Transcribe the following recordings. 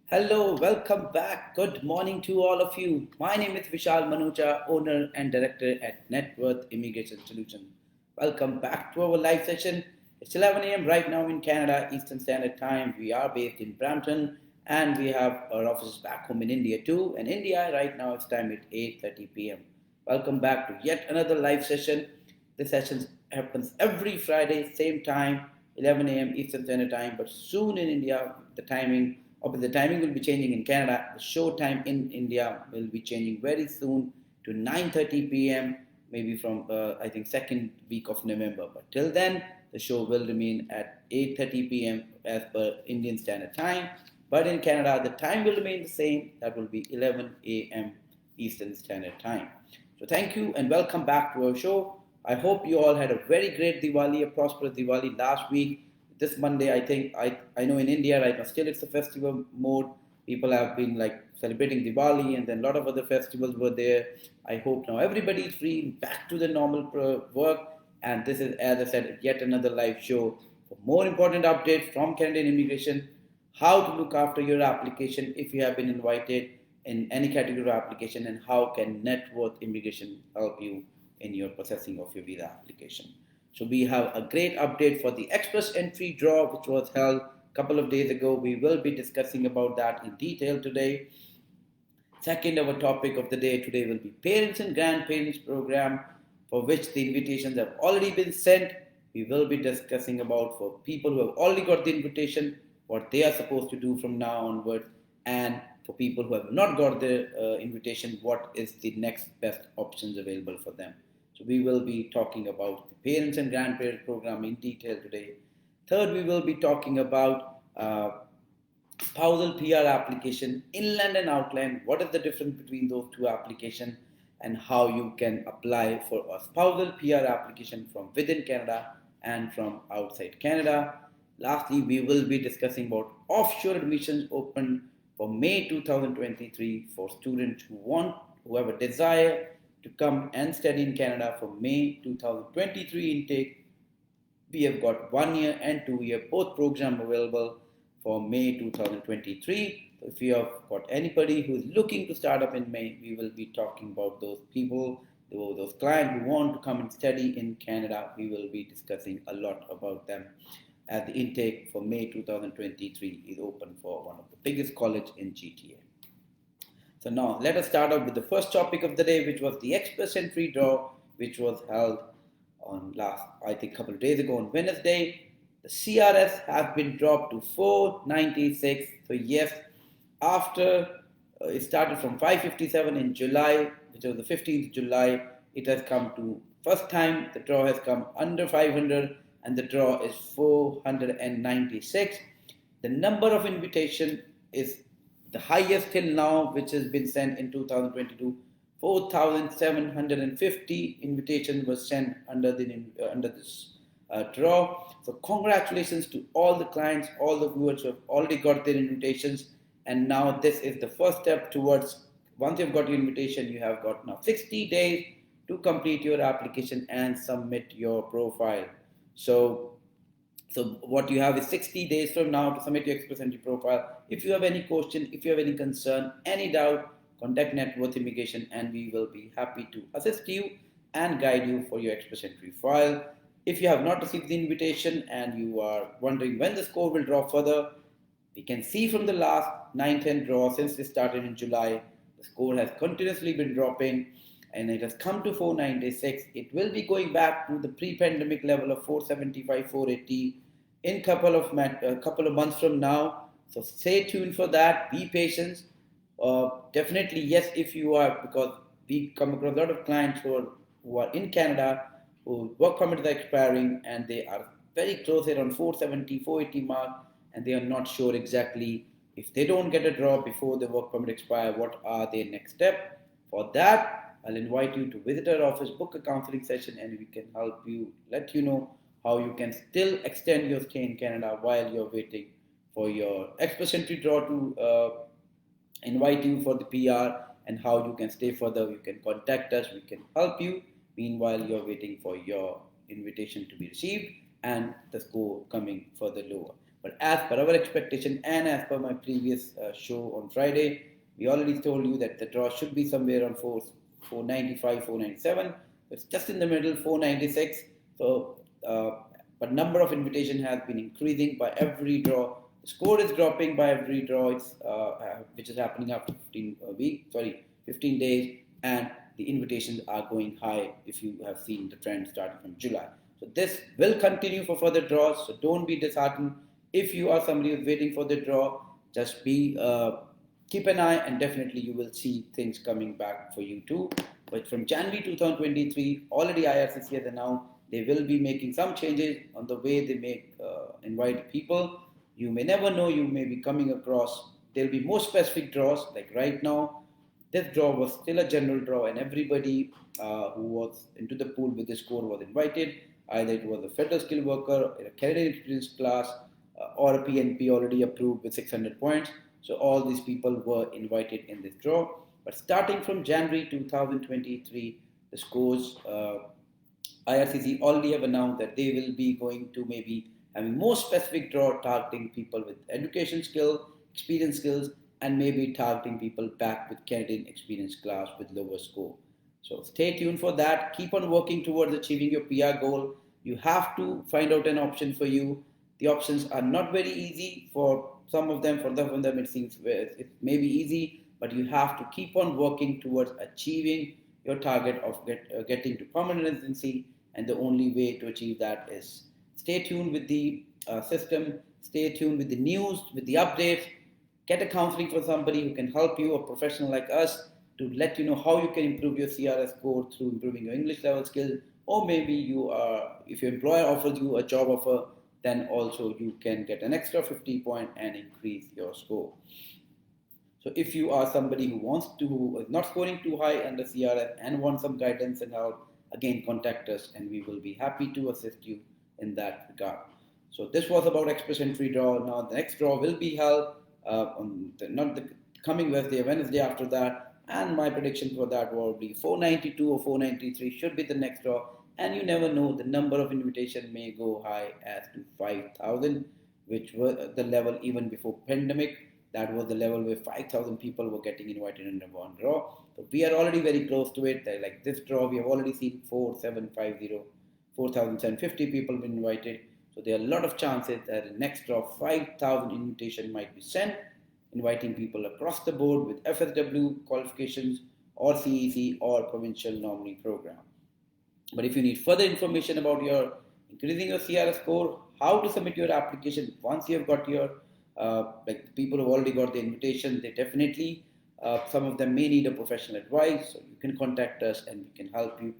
Hello, welcome back. Good morning to all of you. My name is Vishal Manucha, owner and director at Net Worth Immigration Solution. Welcome back to our live session. It's 11 a.m. right now in Canada, Eastern Standard Time. We are based in Brampton and we have our offices back home in India too. In India, right now it's time at 8:30 p.m. Welcome back to yet another live session. This session happens every Friday, same time, 11 a.m. Eastern Standard Time. But soon in India, the timing will be changing in Canada. The show time in India will be changing very soon to 9:30 p.m. maybe from I think second week of November. But till then, the show will remain at 8:30 p.m. as per Indian Standard Time. But in Canada, the time will remain the same. That will be 11 a.m. Eastern Standard Time. So thank you and welcome back to our show. I hope you all had a very great Diwali, a prosperous Diwali last week. This Monday, I know in India right now still it's a festival mode. People have been like celebrating Diwali, and then a lot of other festivals were there. I hope now everybody is free, back to the normal work. And this is, as I said, yet another live show for more important updates from Canadian immigration, how to look after your application if you have been invited in any category of application, and how can Net Worth Immigration help you in your processing of your visa application. So we have a great update for the Express Entry Draw, which was held a couple of days ago. We will be discussing about that in detail today. Second, our topic of the day today will be Parents and Grandparents Program, for which the invitations have already been sent. We will be discussing about, for people who have already got the invitation, what they are supposed to do from now onward, and for people who have not got the invitation, what is the next best options available for them. So we will be talking about the Parents and Grandparents Program in detail today. Third, we will be talking about Spousal PR application, inland and outland. What is the difference between those two applications, and how you can apply for a Spousal PR application from within Canada and from outside Canada. Lastly, we will be discussing about offshore admissions open for May 2023 for students who have a desire to come and study in Canada for May 2023 intake. We have got 1 year and 2 year both programs available for May 2023. So if you have got anybody who is looking to start up in May, we will be talking about those people, those clients who want to come and study in Canada. We will be discussing a lot about them, as the intake for May 2023 is open for one of the biggest college in GTA. So now let us start out with the first topic of the day, which was the Express Entry Draw, which was held on a couple of days ago on Wednesday. The CRS has been dropped to 496. So yes, after it started from 557 in July, which was the 15th of July, it has come to, first time the draw has come under 500, and the draw is 496. The number of invitation is the highest till now, which has been sent in 2022. 4,750 invitations were sent under this draw. So congratulations to all the clients, all the viewers who have already got their invitations. And now this is the first step towards, once you've got your invitation, you have got now 60 days to complete your application and submit your profile. So what you have is 60 days from now to submit your Express Entry profile. If you have any question, if you have any concern, any doubt, contact Net Worth Immigration and we will be happy to assist you and guide you for your Express Entry file. If you have not received the invitation and you are wondering when the score will drop further, we can see from the last 9-10 draw since it started in July, the score has continuously been dropping and it has come to 496. It will be going back to the pre-pandemic level of 475, 480 in a couple of months from now. So stay tuned for that. Be patient. Definitely, yes, if you are, because we come across a lot of clients who are in Canada, who work permits are expiring, and they are very close around 470, 480 mark, and they are not sure exactly if they don't get a draw before the work permit expire, what are their next step. For that, I'll invite you to visit our office, book a counseling session, and we can help you, let you know how you can still extend your stay in Canada while you're waiting for your Express Entry Draw to invite you for the PR, and how you can stay further. You can contact us, we can help you. Meanwhile, you're waiting for your invitation to be received and the score coming further lower. But as per our expectation and as per my previous show on Friday, we already told you that the draw should be somewhere around 495, 497. It's just in the middle, 496. So, but number of invitation has been increasing by every draw. The score is dropping by every draw, which is happening after 15 days, and the invitations are going high if you have seen the trend starting from July. So this will continue for further draws, so don't be disheartened. If you are somebody who's waiting for the draw, just keep an eye, and definitely you will see things coming back for you too. But from January 2023, already IRCC has announced they will be making some changes on the way they invite people. You may never know, you may be coming across, there'll be more specific draws. Like right now, this draw was still a general draw, and everybody who was into the pool with the score was invited. Either it was a federal skilled worker, a Canadian experience class, or a PNP already approved with 600 points. So all these people were invited in this draw. But starting from January 2023, the scores, IRCC already have announced that they will be going to maybe having more specific draw targeting people with education skill, experience skills, and maybe targeting people back with Canadian experience class with lower score. So stay tuned for that. Keep on working towards achieving your PR goal. You have to find out an option for you. The options are not very easy for some of them. For them, it seems it may be easy, but you have to keep on working towards achieving your target of getting to permanent residency. And the only way to achieve that is stay tuned with the system, stay tuned with the news, with the updates. Get a counseling for somebody who can help you, a professional like us, to let you know how you can improve your CRS score through improving your English level skills. Or maybe if your employer offers you a job offer, then also you can get an extra 50 point and increase your score. So if you are somebody who is not scoring too high under CRS and wants some guidance and help, again contact us and we will be happy to assist you in that regard. So this was about Express Entry Draw. Now the next draw will be held not the coming Wednesday after that, and my prediction for that will be 492 or 493 should be the next draw. And you never know, the number of invitations may go high as to 5,000, which was the level even before pandemic. That was the level where 5,000 people were getting invited in one draw. So we are already very close to it. Like this draw, we have already seen 4,750 people been invited. So there are a lot of chances that the next draw 5,000 invitation might be sent, inviting people across the board with FSW qualifications or CEC or provincial nominee program. But if you need further information about increasing your CRS score, how to submit your application once you have got your like people who have already got the invitation, they definitely some of them may need a professional advice. So you can contact us and we can help you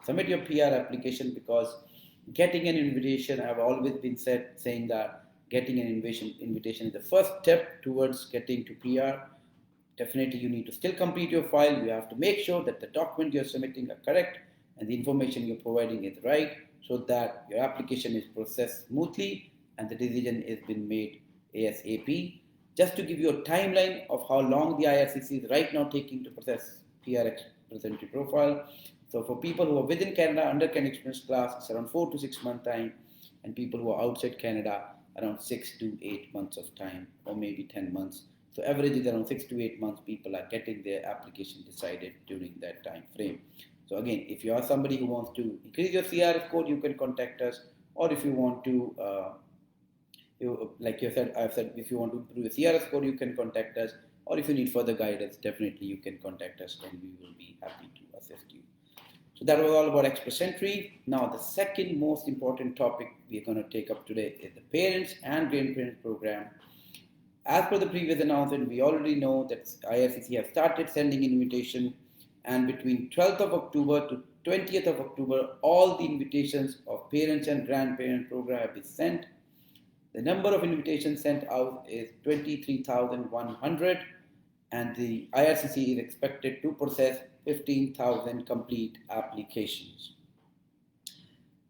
submit your PR application, because getting an invitation, I've always been saying that getting an invitation is the first step towards getting to PR. Definitely you need to still complete your file. You have to make sure that the documents you're submitting are correct and the information you're providing is right, so that your application is processed smoothly and the decision has been made ASAP. Just to give you a timeline of how long the IRCC is right now taking to process PR Express Entry profile. So for people who are within Canada under Canadian experience class, it's around 4 to 6 month time, and people who are outside Canada, around 6 to 8 months of time, or maybe 10 months. So average is around 6 to 8 months people are getting their application decided during that time frame. So again, if you are somebody who wants to increase your CRS score, you can contact us. Or if you want to, I've said, if you want to improve your CRS score, you can contact us. Or if you need further guidance, definitely you can contact us and we will be happy to assist you. So that was all about Express Entry. Now the second most important topic we are going to take up today is the parents and grandparents program. As per the previous announcement, we already know that IRCC has started sending invitation And between 12th of October to 20th of October, all the invitations of parents and grandparent program have been sent. The number of invitations sent out is 23,100, and the IRCC is expected to process 15,000 complete applications.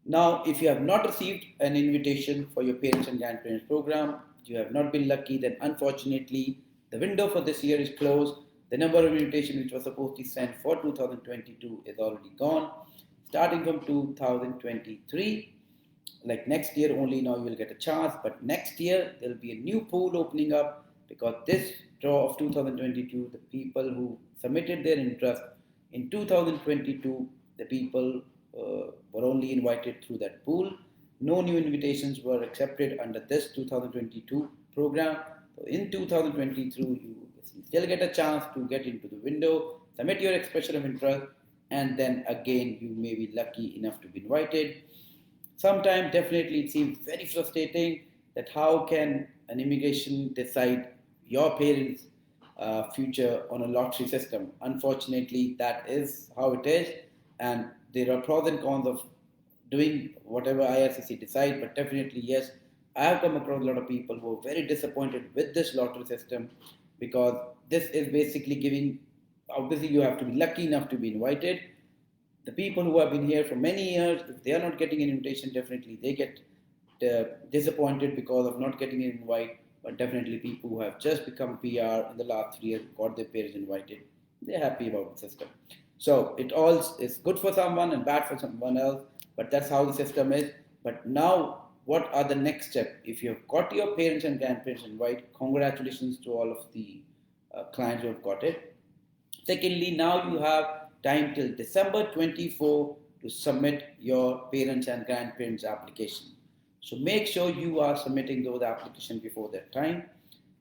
Now, if you have not received an invitation for your parents and grandparents program, you have not been lucky, then unfortunately the window for this year is closed. The number of invitations which was supposed to be sent for 2022 is already gone. Starting from 2023, like next year only, now you will get a chance, but next year there will be a new pool opening up, because this draw of 2022, the people who submitted their interest in 2022, the people were only invited through that pool. No new invitations were accepted under this 2022 program. So in 2023, you still get a chance to get into the window, submit your expression of interest, and then again you may be lucky enough to be invited. Sometimes definitely it seems very frustrating that how can an immigration decide your parents' future on a lottery system. Unfortunately, that is how it is, and there are pros and cons of doing whatever IRCC decide, but definitely yes, I have come across a lot of people who are very disappointed with this lottery system, because this is basically giving, obviously you have to be lucky enough to be invited. The people who have been here for many years, if they are not getting an invitation, definitely they get disappointed because of not getting an invite. But definitely people who have just become PR in the last 3 years, got their parents invited, they're happy about the system. So it all is good for someone and bad for someone else, but that's how the system is. But now, what are the next steps? If you have got your parents and grandparents invite, congratulations to all of the clients who have got it. Secondly, now you have time till December 24 to submit your parents and grandparents application. So make sure you are submitting those applications before that time.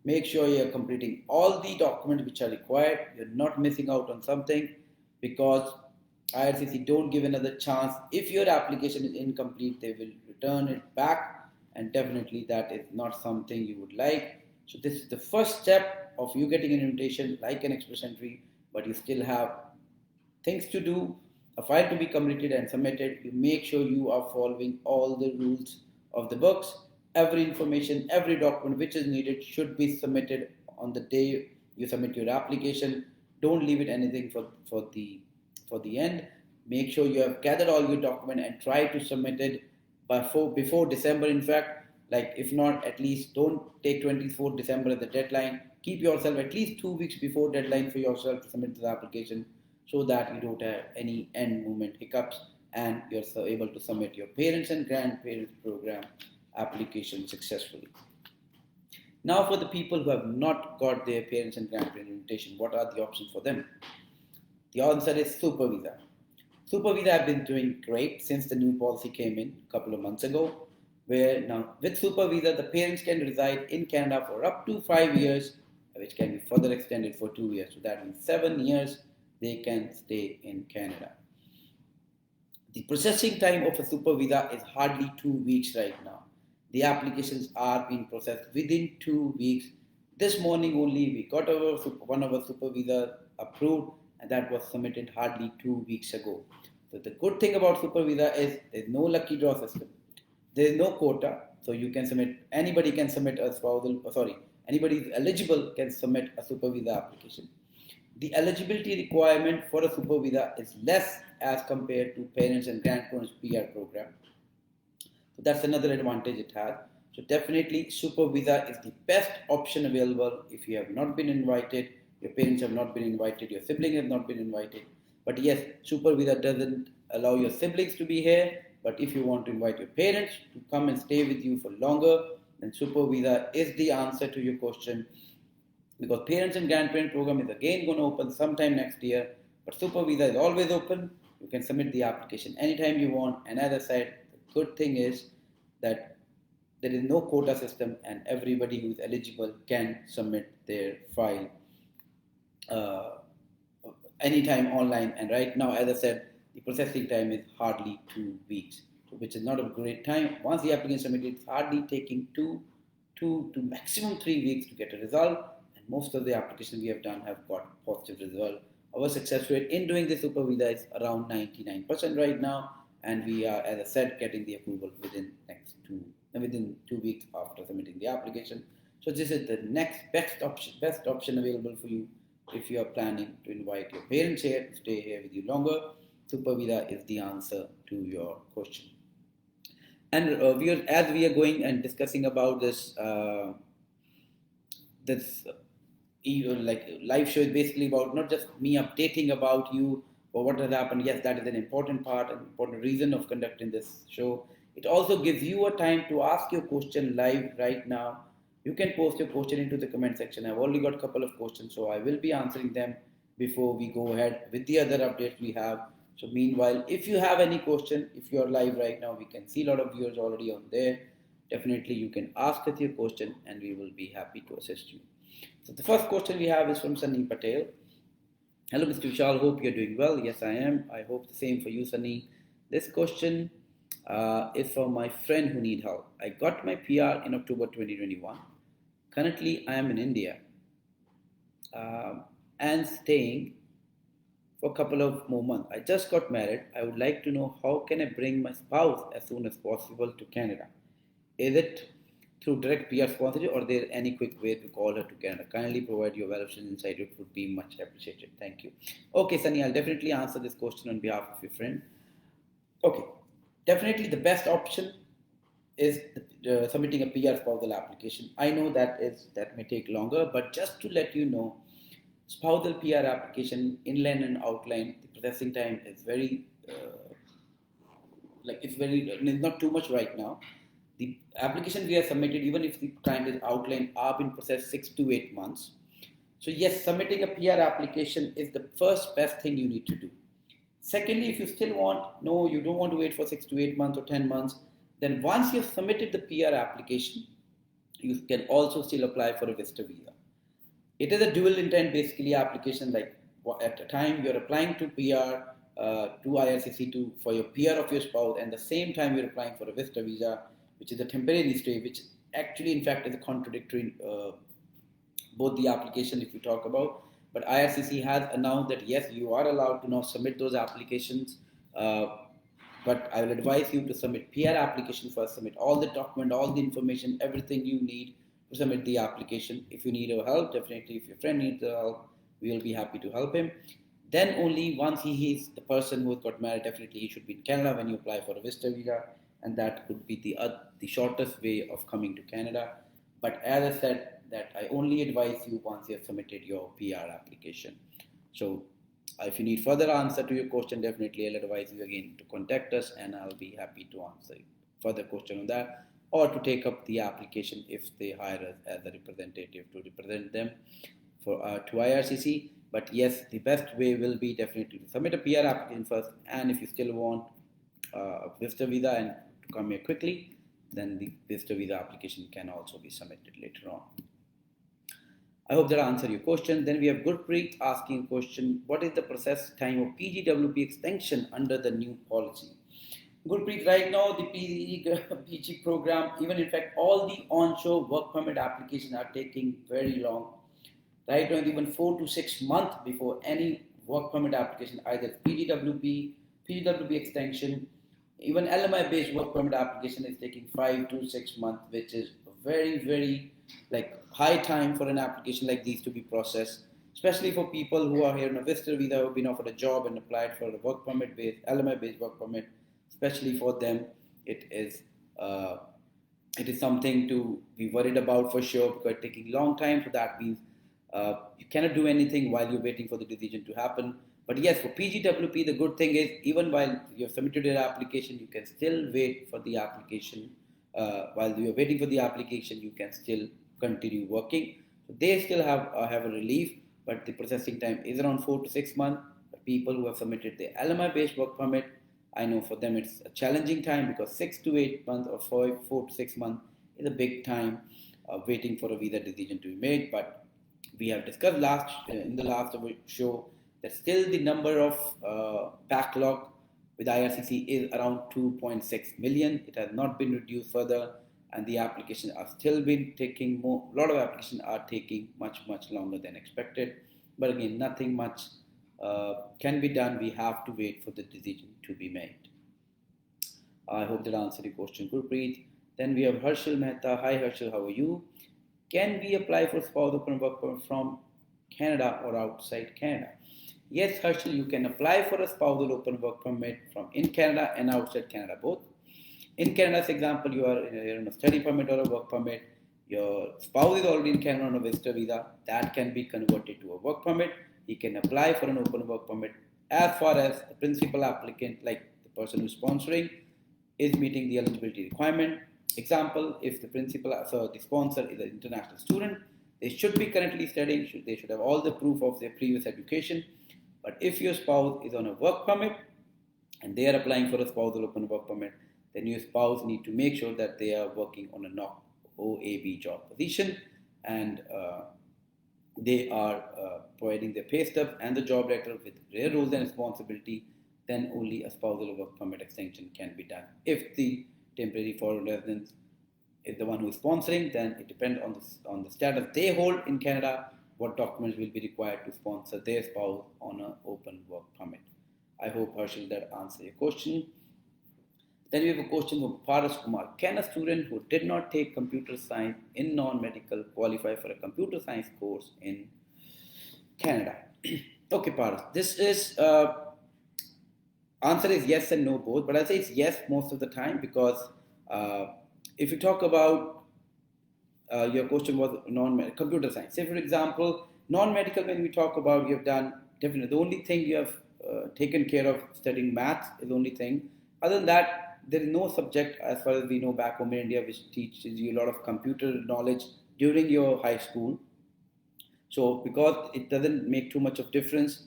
Make sure you are completing all the documents which are required. You're not missing out on something, because IRCC don't give another chance. If your application is incomplete, they will return it back, and definitely that is not something you would like. So this is the first step of you getting an invitation like an Express Entry, but you still have things to do, a file to be completed and submitted. You make sure you are following all the rules of the books. Every information, every document which is needed should be submitted on the day you submit your application. Don't leave it anything for the end. Make sure you have gathered all your document and try to submit it before December. In fact, like if not, at least don't take 24th December as the deadline. Keep yourself at least 2 weeks before deadline for yourself to submit the application, so that you don't have any end moment hiccups and you're so able to submit your parents and grandparents program application successfully. Now, for the people who have not got their parents and grandparents invitation, what are the options for them? The answer is Super Visa. Super Visa have been doing great since the new policy came in a couple of months ago, where now with Super Visa, the parents can reside in Canada for up to 5 years, which can be further extended for 2 years. So that means 7 years they can stay in Canada. The processing time of a Super Visa is hardly 2 weeks right now. The applications are being processed within 2 weeks. This morning only we got one of our Super Visa approved, and that was submitted hardly 2 weeks ago. So the good thing about Super Visa is there's no lucky draw system. There is no quota, so you can submit, anybody can submit a anybody is eligible can submit a Super Visa application. The eligibility requirement for a Super Visa is less as compared to parents and grandparents PR program. So that's another advantage it has. So definitely Super Visa is the best option available if you have not been invited, your parents have not been invited, your siblings have not been invited. But yes, Super Visa doesn't allow your siblings to be here. But if you want to invite your parents to come and stay with you for longer, then Super Visa is the answer to your question. Because parents and grandparent program is again going to open sometime next year. But Super Visa is always open. You can submit the application anytime you want. And as I said, the good thing is that there is no quota system and everybody who is eligible can submit their file anytime online. And right now, as I said, the processing time is hardly 2 weeks, which is not a great time. Once the application is submitted, it's hardly taking two to maximum 3 weeks to get a result. And most of the applications we have done have got positive result Our success rate in doing the super visa is around 99% right now, and we are, as I said, getting the approval within 2 weeks after submitting the application. So this is the next best option available for you if you are planning to invite your parents here to stay here with you longer. Super visa is the answer to your question. And as we are going and discussing about this like live show is basically about not just me updating about you or what has happened. Yes, that is an important part, an important reason of conducting this show. It also gives you a time to ask your question live right now. You can post your question into the comment section. I've already got a couple of questions, so I will be answering them before we go ahead with the other updates we have. So meanwhile, if you have any question, if you are live right now, we can see a lot of viewers already on there. Definitely you can ask us your question and we will be happy to assist you. So the first question we have is from Sunny Patel. Hello, Mr. Vishal. Hope you're doing well. Yes, I am. I hope the same for you, Sunny. This question is for my friend who need help. I got my PR in October 2021. Currently, I am in India and staying for a couple of more months. I just got married. I would like to know how can I bring my spouse as soon as possible to Canada? Is it through direct PR sponsorship or there any quick way to call her to Canada? Kindly provide your valuable insight. It would be much appreciated. Thank you. Okay, Sunny, I'll definitely answer this question on behalf of your friend. Okay, definitely the best option is submitting a PR spousal application. I know that may take longer, but just to let you know, spousal PR application, inland and outland, the processing time is it's not too much right now. The application we have submitted, even if the client is outlined, are being processed 6 to 8 months. So yes, submitting a PR application is the first best thing you need to do. Secondly, if you still you don't want to wait for 6 to 8 months or 10 months, then once you've submitted the PR application, you can also still apply for a visitor visa. It is a dual intent basically application, like at the time you're applying to PR, to IRCC for your PR of your spouse, and the same time you're applying for a visitor visa, which is a temporary stay, which actually in fact is a contradictory both the application if you talk about. But IRCC has announced that yes, you are allowed to now submit those applications. But I will advise you to submit PR application first, submit all the document, all the information, everything you need to submit the application. If you need our help, definitely if your friend needs help, we will be happy to help him. Then only once he is the person who has got married, definitely he should be in Canada when you apply for a visitor visa, and that could be the shortest way of coming to Canada. But as I said, that I only advise you once you have submitted your PR application. So if you need further answer to your question, definitely I'll advise you again to contact us and I'll be happy to answer further question on that, or to take up the application if they hire us as a representative to represent them to IRCC. But yes, the best way will be definitely to submit a PR application first, and if you still want a visitor visa and to come here quickly, then the visitor visa application can also be submitted later on. I hope that answered your question. Then we have Gurpreet asking a question, what is the process time of PGWP extension under the new policy? Gurpreet, right now the PG program, even in fact all the onshore work permit applications are taking very long. Right now even 4 to 6 months before any work permit application, either PGWP extension, even LMI based work permit application is taking 5 to 6 months, which is very, very high time for an application like these to be processed, especially for people who are here on a visitor visa who have been offered a job and applied for a work permit based, LMI based work permit. Especially for them, it is something to be worried about for sure, because it's taking a long time. So that means you cannot do anything while you're waiting for the decision to happen. But yes, for PGWP, the good thing is even while you have submitted your application, you can still wait for the application. While you are waiting for the application, you can still continue working. So they still have a relief, but the processing time is around 4 to 6 months. But people who have submitted the LMI-based work permit, I know for them it's a challenging time, because 6 to 8 months or 4 to 6 months is a big time waiting for a visa decision to be made. But we have discussed in the last show that still the number of backlog with IRCC is around 2.6 million. It has not been reduced further, and the applications are still been taking a lot of applications are taking much longer than expected. But again, nothing much can be done. We have to wait for the decision to be made. I hope that answered your question, Gurpreet. Then we have Harshil Mehta. Hi Harshil, how are you? Can we apply for spouse open work permit from Canada or outside Canada? Yes, Harshil, you can apply for a spousal open work permit from in Canada and outside Canada both. In Canada's example, you are in a study permit or a work permit. Your spouse is already in Canada on a visitor visa. That can be converted to a work permit. He can apply for an open work permit as far as the principal applicant, like the person who's sponsoring, is meeting the eligibility requirement. Example, if the principal, so the sponsor is an international student, they should be currently studying, they should have all the proof of their previous education. But if your spouse is on a work permit and they are applying for a spousal open work permit, then your spouse need to make sure that they are working on a OAB job position, and they are providing their pay stub and the job letter with their roles and responsibility. Then only a spousal work permit extension can be done. If the temporary foreign residence is the one who is sponsoring, then it depends on the status they hold in Canada, what documents will be required to sponsor their spouse on an open work permit. I hope, Harshil, that answers your question. Then we have a question from Paras Kumar. Can a student who did not take computer science in non-medical qualify for a computer science course in Canada? Okay, Paras. This is answer is yes and no both, but I'll say it's yes most of the time, because if you talk about your question was computer science. Say for example, non-medical, when we talk about, you have done definitely the only thing you have taken care of studying maths is the only thing. Other than that, there is no subject as far as we know back home in India which teaches you a lot of computer knowledge during your high school. So because it doesn't make too much of difference,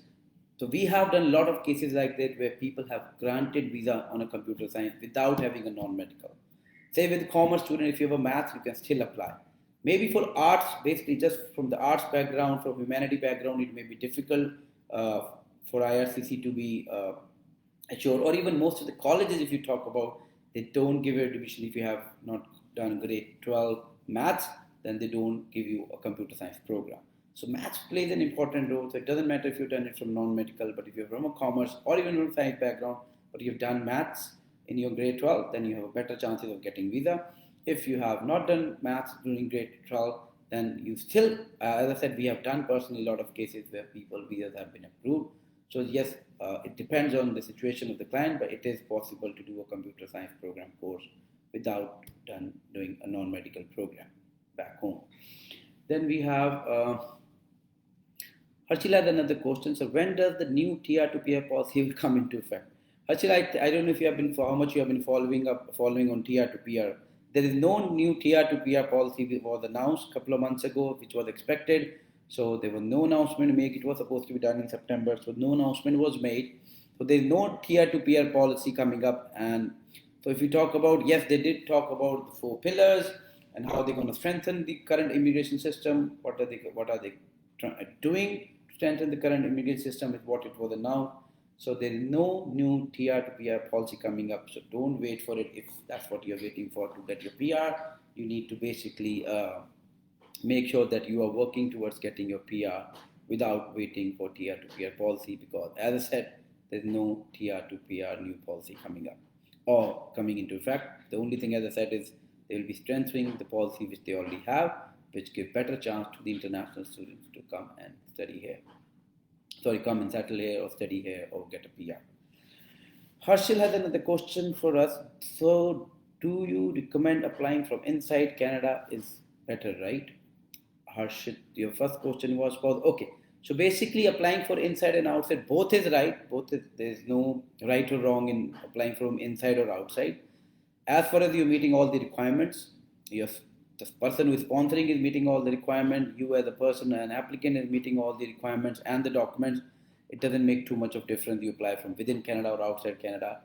so we have done a lot of cases like that where people have granted visa on a computer science without having a non-medical. Say with a commerce student, if you have a math, you can still apply. Maybe for arts, basically just from the arts background, from humanity background, it may be difficult for IRCC to be assured, or even most of the colleges, if you talk about, they don't give you admission if you have not done grade 12 maths, then they don't give you a computer science program. So maths plays an important role. So it doesn't matter if you've done it from non-medical, but if you're from a commerce or even from a science background, but you've done maths in your grade 12, then you have a better chances of getting visa. If you have not done maths during grade 12, then you still, as I said, we have done personally a lot of cases where people visas have been approved. So yes, it depends on the situation of the client, but it is possible to do a computer science program course without doing a non-medical program back home. Then we have Harshila had another question. So when does the new TR to PR policy will come into effect? Harshila, I don't know if you have been, for how much you have been following on TR to PR. There is no new TR to PR policy that was announced a couple of months ago, which was expected. So there was no announcement to make. It was supposed to be done in September. So no announcement was made. So there is no TR to PR policy coming up. And so if you talk about, yes, they did talk about the 4 pillars and how they're going to strengthen the current immigration system. What are they doing to strengthen the current immigration system is what it was announced. So there is no new TR to PR policy coming up. So don't wait for it if that's what you're waiting for to get your PR. You need to basically make sure that you are working towards getting your PR without waiting for TR to PR policy, because as I said, there's no TR to PR new policy coming up or coming into effect. The only thing, as I said, is they will be strengthening the policy which they already have, which give better chance to the international students to come and study here. Come and settle here or study here or get a PR. Harshil has another question for us. So do you recommend applying from inside Canada is better, right? Harshit, your first question was about, okay. So basically applying for inside and outside, both is right. There's no right or wrong in applying from inside or outside. As far as you're meeting all the requirements, the person who is sponsoring is meeting all the requirements, you as a person, an applicant is meeting all the requirements and the documents, it doesn't make too much of difference you apply from within Canada or outside Canada.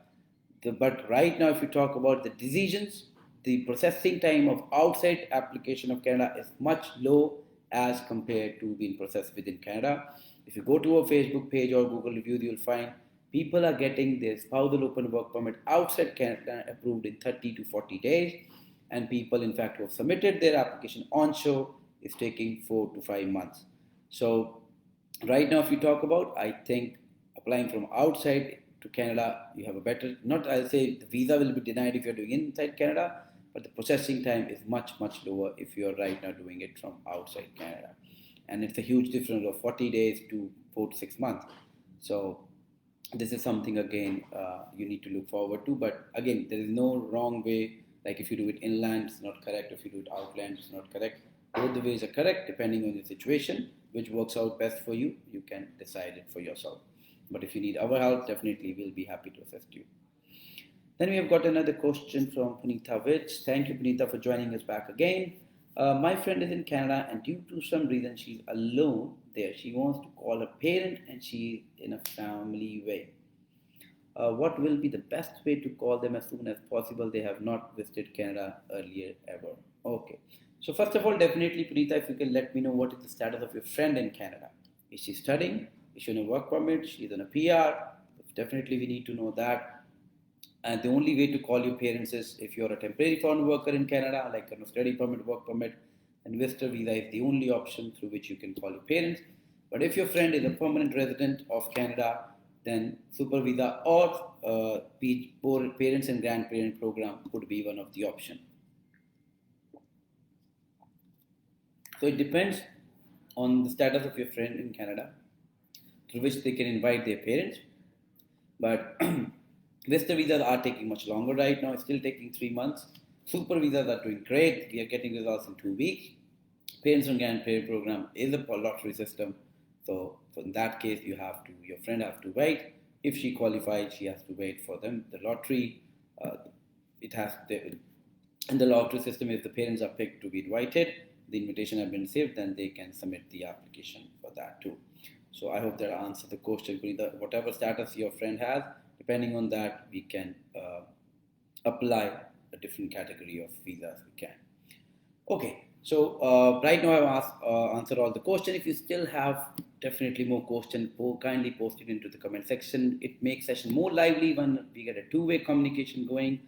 But right now, if you talk about the decisions, the processing time of outside application of Canada is much low as compared to being processed within Canada. If you go to a Facebook page or Google reviews, you'll find people are getting their spousal open work permit outside Canada approved in 30 to 40 days. And people, in fact, who have submitted their application onshore is taking 4 to 5 months. So right now, if you talk about, I think applying from outside to Canada, you have a better, not I'll say the visa will be denied if you're doing inside Canada, but the processing time is much, much lower if you're right now doing it from outside Canada. And it's a huge difference of 40 days to 4 to 6 months. So this is something again you need to look forward to. But again, there is no wrong way. Like if you do it inland, it's not correct. If you do it outland, it's not correct. Both the ways are correct depending on the situation, which works out best for you. You can decide it for yourself. But if you need our help, definitely we'll be happy to assist you. Then we have got another question from Punita Vich. Thank you, Punita, for joining us back again. My friend is in Canada and due to some reason she's alone there. She wants to call a parent and she's in a family way. What will be the best way to call them as soon as possible? They have not visited Canada earlier ever. Okay. So first of all, definitely, Punita, if you can let me know what is the status of your friend in Canada. Is she studying? Is she on a work permit? She's on a PR? Definitely, we need to know that. And the only way to call your parents is if you're a temporary foreign worker in Canada, like on a study permit, work permit, and visitor visa is the only option through which you can call your parents. But if your friend is a permanent resident of Canada, then super visa or parents and grandparent program could be one of the options. So it depends on the status of your friend in Canada, through which they can invite their parents. But visitor visas are taking much longer right now. It's still taking 3 months. Super visas are doing great. We are getting results in 2 weeks. Parents and grandparent program is a lottery system. So in that case, your friend has to wait. If she qualifies, she has to wait for them. The lottery, in the lottery system, if the parents are picked to be invited, the invitation has been received, then they can submit the application for that too. So I hope that answers the question. Whatever status your friend has, depending on that, we can apply a different category of visas we can. Okay, so right now I've answered all the questions. If you still have definitely more questions, kindly post it into the comment section. It makes session more lively when we get a two-way communication going.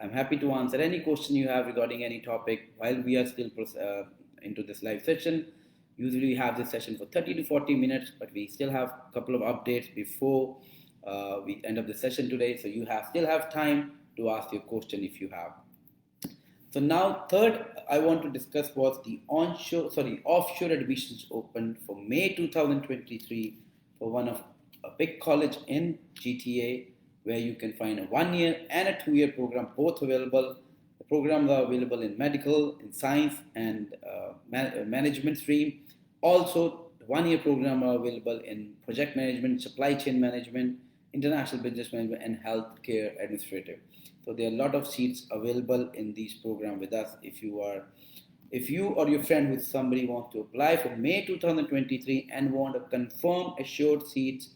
I'm happy to answer any question you have regarding any topic while we are still into this live session. Usually we have this session for 30 to 40 minutes, but we still have a couple of updates before we end up the session today. So you still have time to ask your question if you have. So now third I want to discuss was the offshore admissions open for May 2023 for one of a big college in GTA where you can find a 1 year and a 2 year program, both available. The programs are available in medical, in science, and management stream. Also, the 1 year program are available in project management, supply chain management, international business management, and healthcare administrative. So there are a lot of seats available in these programs with us. If you or your friend with somebody wants to apply for May 2023 and want to confirm assured seats,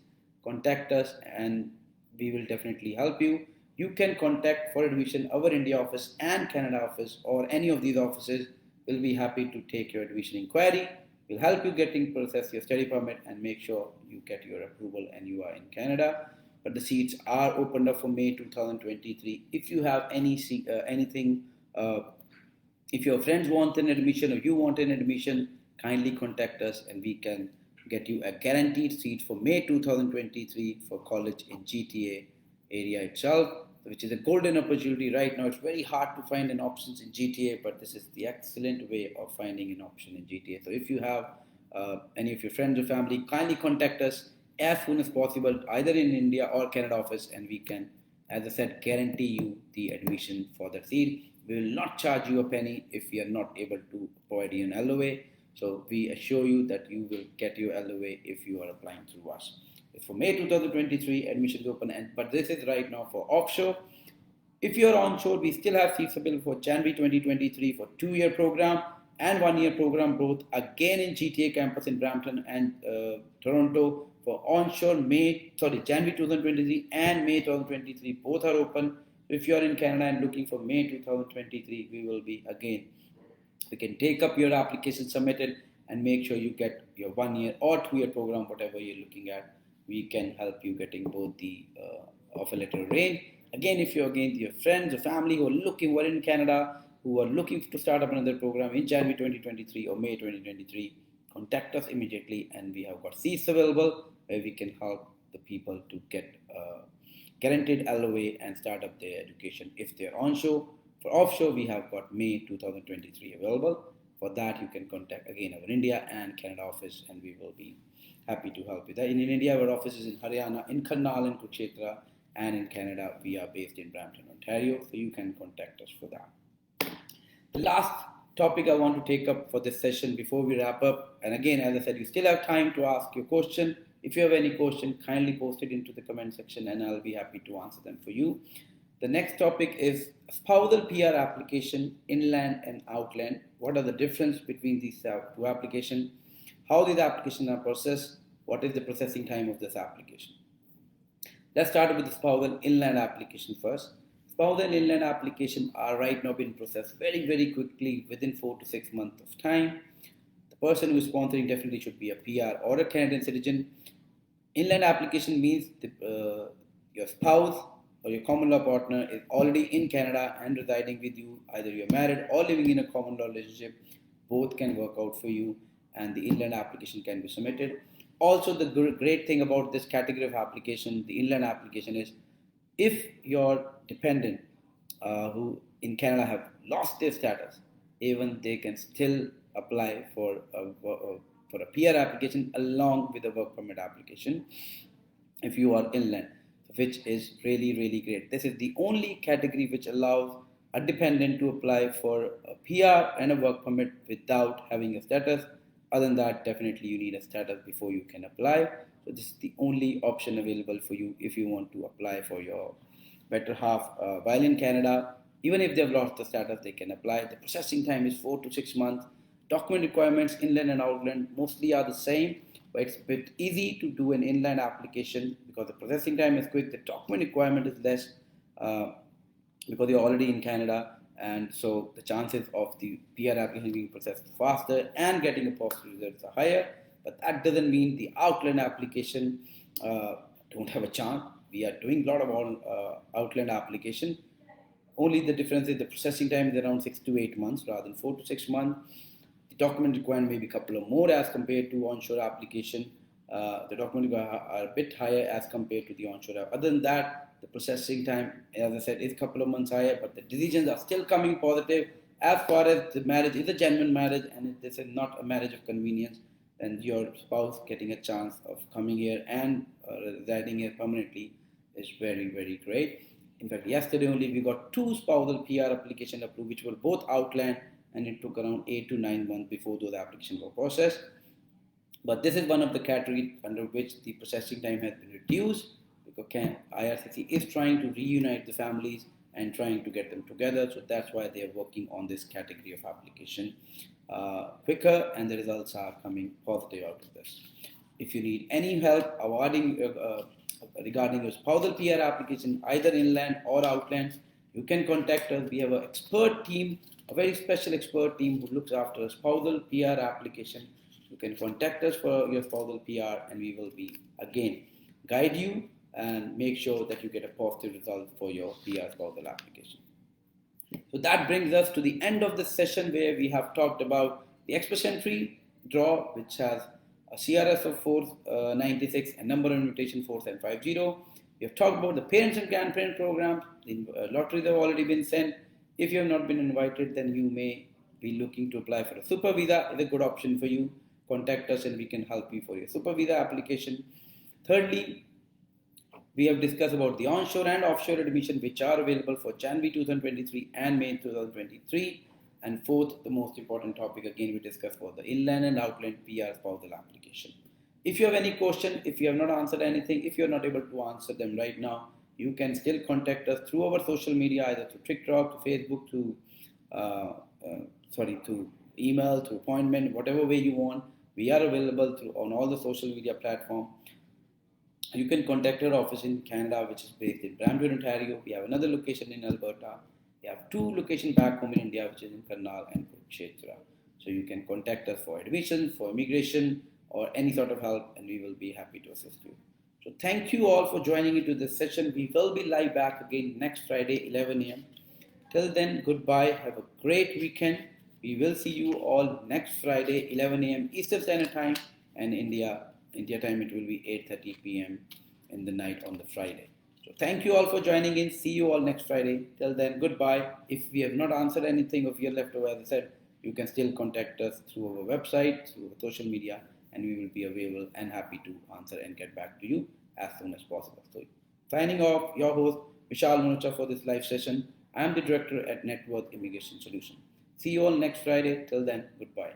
contact us and we will definitely help you. You can contact for admission our India office and Canada office or any of these offices. Will be happy to take your admission inquiry. We'll help you process your study permit and make sure you get your approval and you are in Canada. But the seats are opened up for May 2023. If you have anything, if your friends want an admission or you want an admission, kindly contact us and we can get you a guaranteed seat for May 2023 for college in GTA area itself, which is a golden opportunity right now. It's very hard to find an options in GTA, but this is the excellent way of finding an option in GTA. So if you have any of your friends or family, kindly contact us as soon as possible, either in India or Canada office, and we can, as I said, guarantee you the admission for the seat. We will not charge you a penny if we are not able to provide you an LOA. So we assure you that you will get your LOA if you are applying through us. It's for May 2023, admissions open, but this is right now for offshore. If you're onshore, we still have seats available for January 2023 for 2 year program and 1 year program, both again in GTA campus in Brampton and Toronto. For onshore, January 2023 and May 2023, both are open. If you are in Canada and looking for May 2023, we can take up your application submitted and make sure you get your 1 year or 2 year program, whatever you're looking at. We can help you getting both the offer letter arranged. Again, if you're your friends or family who are in Canada, who are looking to start up another program in January 2023 or May 2023, contact us immediately and we have got seats available where we can help the people to get guaranteed LOA and start up their education if they're onshore. For offshore, we have got May 2023 available. For that, you can contact again our India and Canada office, and we will be happy to help you. In India, our office is in Haryana, in Karnal and Kurukshetra, and in Canada, we are based in Brampton, Ontario, so you can contact us for that. The last topic I want to take up for this session before we wrap up, and again, as I said, you still have time to ask your question. If you have any question, kindly post it into the comment section and I'll be happy to answer them for you. The next topic is spousal PR application, inland and outland. What are the difference between these two applications? How these applications are processed? What is the processing time of this application? Let's start with the spousal inland application first. Spousal inland application are right now being processed very, very quickly within 4 to 6 months of time. The person who is sponsoring definitely should be a PR or a Canadian citizen. Inland application means your spouse or your common law partner is already in Canada and residing with you. Either you're married or living in a common law relationship. Both can work out for you and the inland application can be submitted. Also, the great thing about this category of application, the inland application, is if your dependent who in Canada have lost their status, even they can still apply for a PR application along with a work permit application if you are inland, which is really, really great. This is the only category which allows a dependent to apply for a PR and a work permit without having a status. Other than that, definitely you need a status before you can apply. So this is the only option available for you if you want to apply for your better half while in Canada. Even if they've lost the status, they can apply. The processing time is 4 to 6 months. Document requirements, inland and outland, mostly are the same, but it's a bit easy to do an inland application because the processing time is quick. The document requirement is less because you're already in Canada, and so the chances of the PR application being processed faster and getting a positive results are higher. But that doesn't mean the outland application don't have a chance. We are doing a lot of outland application. Only the difference is the processing time is around 6 to 8 months rather than 4 to 6 months. The document requirement may be a couple of more as compared to onshore application. The document requirements are a bit higher as compared to the onshore. Other than that, the processing time, as I said, is a couple of months higher, but the decisions are still coming positive. As far as the marriage is a genuine marriage and this is not a marriage of convenience, then your spouse getting a chance of coming here and residing here permanently is very, very great. In fact, yesterday only we got 2 spousal PR applications approved, which were both outland, and it took around 8 to 9 months before those applications were processed. But this is one of the categories under which the processing time has been reduced because IRCC is trying to reunite the families and trying to get them together. So that's why they are working on this category of application quicker, and the results are coming positive out of this. If you need any help regarding your spousal PR application, either inland or outland, you can contact us. We have an expert team, a very special expert team who looks after a spousal PR application. You can contact us for your spousal PR and we will be again guide you and make sure that you get a positive result for your PR spousal application. So that brings us to the end of this session where we have talked about the Express Entry Draw, which has a CRS of 496 and number of invitation 4750. We have talked about the parents and grandparent program. The lotteries have already been sent. If you have not been invited, then you may be looking to apply for a super visa. It's a good option for you. Contact us and we can help you for your super visa application. Thirdly, we have discussed about the onshore and offshore admission which are available for January 2023 and May 2023. And fourth, the most important topic again we discussed was the inland and outland PR spousal application. If you have any question, if you have not answered anything, if you are not able to answer them right now, you can still contact us through our social media, either through TikTok, to Facebook, to email, to appointment, whatever way you want. We are available on all the social media platforms. You can contact our office in Canada, which is based in Brampton, Ontario. We have another location in Alberta. We have 2 locations back home in India, which is in Karnal and Kurukshetra. So you can contact us for admission, for immigration, or any sort of help, and we will be happy to assist you. So thank you all for joining into this session. We will be live back again next Friday, 11 a.m. Till then, goodbye. Have a great weekend. We will see you all next Friday, 11 a.m. Eastern Standard Time, and India time it will be 8:30 p.m. in the night on the Friday. So thank you all for joining in. See you all next Friday. Till then, goodbye. If we have not answered anything, if you're left over, as I said, you can still contact us through our website, through our social media, and we will be available and happy to answer and get back to you as soon as possible. So signing off, your host Vishal Manocha for this live session. I am the director at Net Worth Immigration Solution. See you all next Friday. Till then, goodbye.